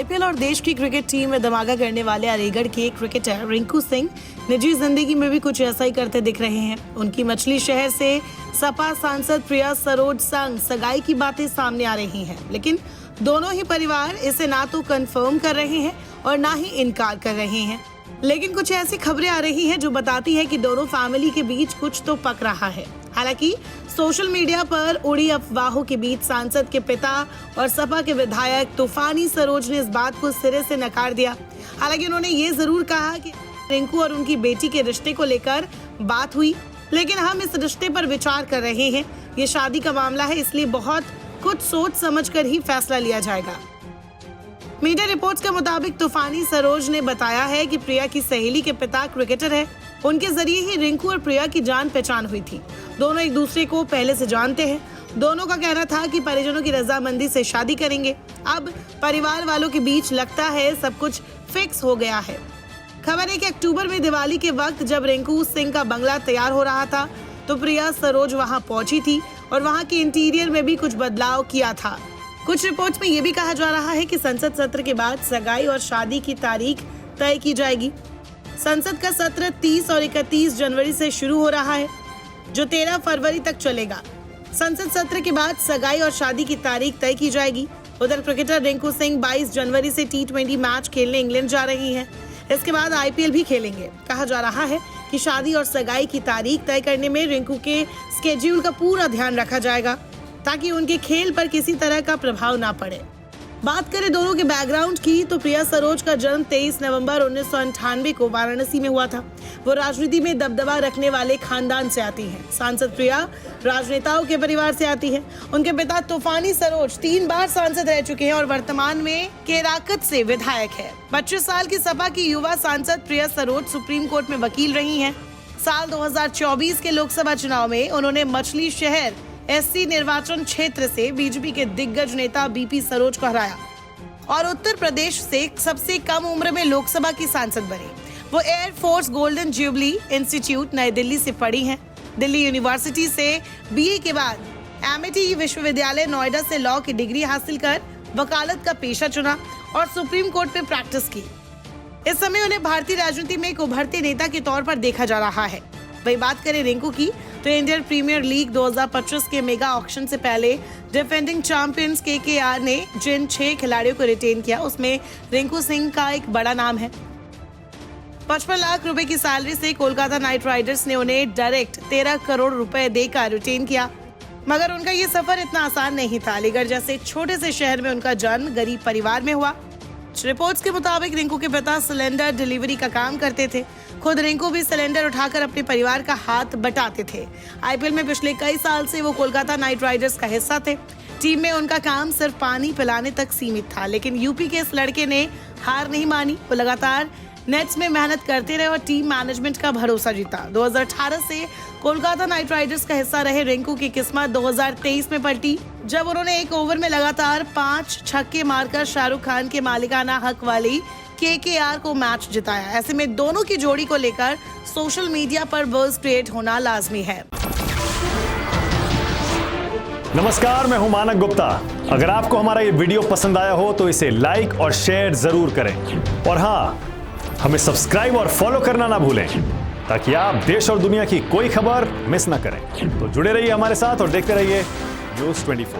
IPL और देश की क्रिकेट टीम में धमाका करने वाले अलीगढ़ के क्रिकेटर रिंकू सिंह निजी जिंदगी में भी कुछ ऐसा ही करते दिख रहे हैं। उनकी मछली शहर से सपा सांसद प्रिया सरोज संग सगाई की बातें सामने आ रही हैं, लेकिन दोनों ही परिवार इसे ना तो कंफर्म कर रहे हैं और ना ही इनकार कर रहे हैं। लेकिन कुछ ऐसी खबरें आ रही हैं जो बताती है कि दोनों फैमिली के बीच कुछ तो पक रहा है। हालांकि सोशल मीडिया पर उड़ी अफवाहों के बीच सांसद के पिता और सपा के विधायक तूफानी सरोज ने इस बात को सिरे से नकार दिया। हालांकि उन्होंने ये जरूर कहा कि रिंकू और उनकी बेटी के रिश्ते को लेकर बात हुई, लेकिन हम इस रिश्ते पर विचार कर रहे हैं। ये शादी का मामला है, इसलिए बहुत कुछ सोच समझ कर ही फैसला लिया जाएगा। मीडिया रिपोर्ट्स के मुताबिक तूफानी सरोज ने बताया है कि प्रिया की सहेली के पिता क्रिकेटर है। उनके जरिए ही रिंकू और प्रिया की जान पहचान हुई थी। दोनों एक दूसरे को पहले से जानते हैं। दोनों का कहना था कि परिजनों की रजामंदी से शादी करेंगे। अब परिवार वालों के बीच लगता है सब कुछ फिक्स हो गया है। खबर है कि अक्टूबर में दिवाली के वक्त जब रिंकू सिंह का बंगला तैयार हो रहा था तो प्रिया सरोज वहां पहुंची थी और वहां के इंटीरियर में भी कुछ बदलाव किया था। कुछ रिपोर्ट्स में ये भी कहा जा रहा है कि संसद सत्र के बाद सगाई और शादी की तारीख तय की जाएगी। संसद का सत्र 30 और 31 जनवरी से शुरू हो रहा है, जो 13 फरवरी तक चलेगा। संसद सत्र के बाद सगाई और शादी की तारीख तय की जाएगी। उधर क्रिकेटर रिंकू सिंह 22 जनवरी से T20 मैच खेलने इंग्लैंड जा रही हैं। इसके बाद आईपीएल भी खेलेंगे। कहा जा रहा है कि शादी और सगाई की तारीख तय करने में रिंकू के स्केड्यूल का पूरा ध्यान रखा जाएगा ताकि उनके खेल पर किसी तरह का प्रभाव ना पड़े। बात करें दोनों के बैकग्राउंड की तो प्रिया सरोज का जन्म 23 नवंबर 1998 को वाराणसी में हुआ था। वो राजनीति में दबदबा रखने वाले खानदान से आती हैं। सांसद प्रिया राजनेताओं के परिवार से आती है। उनके पिता तूफानी सरोज 3 बार सांसद रह चुके हैं और वर्तमान में केराकत से विधायक है। 25 साल की सपा की युवा सांसद प्रिया सरोज सुप्रीम कोर्ट में वकील रही हैं। साल 2024 के लोकसभा चुनाव में उन्होंने मछली शहर एससी निर्वाचन क्षेत्र से बीजेपी के दिग्गज नेता बीपी सरोज को हराया और उत्तर प्रदेश से सबसे कम उम्र में लोकसभा की सांसद बनी। वो air force golden jubilee institute नई दिल्ली से पढ़ी हैं। दिल्ली यूनिवर्सिटी से बीए के बाद एमिटी विश्वविद्यालय नोएडा से लॉ की डिग्री हासिल कर वकालत का पेशा चुना और सुप्रीम कोर्ट में प्रैक्टिस की। इस समय उन्हें भारतीय राजनीति में एक उभरते नेता के तौर पर देखा जा रहा है। वही बात करें रिंकू की तो इंडियन प्रीमियर लीग 2025 के मेगा ऑक्शन से पहले डिफेंडिंग चैंपियंस केकेआर ने जिन 6 खिलाड़ियों को रिटेन किया उसमें रिंकू सिंह का एक बड़ा नाम है। 55 लाख रुपए की सैलरी से कोलकाता नाइट राइडर्स ने उन्हें डायरेक्ट 13 करोड़ रुपए देकर रिटेन किया, मगर उनका ये सफर इतना आसान नहीं था। अलीगढ़ जैसे छोटे से शहर में उनका जन्म गरीब परिवार में हुआ। रिपोर्ट्स के मुताबिक रिंकू के पिता सिलेंडर डिलीवरी का काम करते थे। खुद रिंकू भी सिलेंडर उठाकर अपने परिवार का हाथ बटाते थे। आईपीएल में पिछले कई साल से वो कोलकाता नाइट राइडर्स का हिस्सा थे। टीम में उनका काम सिर्फ पानी पिलाने तक सीमित था, लेकिन यूपी के इस लड़के ने हार नहीं मानी। वो लगातार नेट्स में मेहनत करते रहे और टीम मैनेजमेंट का भरोसा जीता। 2018 से कोलकाता नाइट राइडर्स का हिस्सा रहे रिंकू की किस्मत 2023 में पलटी, जब उन्होंने एक ओवर में लगातार 5 छक्के मारकर शाहरुख खान के मालिकाना हक वाली केकेआर को मैच जिताया। ऐसे में दोनों की जोड़ी को लेकर सोशल मीडिया पर बज़ क्रिएट होना लाजमी है। नमस्कार, मैं हूं मानक गुप्ता। अगर आपको हमारा ये वीडियो पसंद आया हो तो इसे लाइक और शेयर जरूर करें और हाँ, हमें सब्सक्राइब और फॉलो करना ना भूलें ताकि आप देश और दुनिया की कोई खबर मिस ना करें। तो जुड़े रहिए हमारे साथ और देखते रहिए न्यूज़ 24।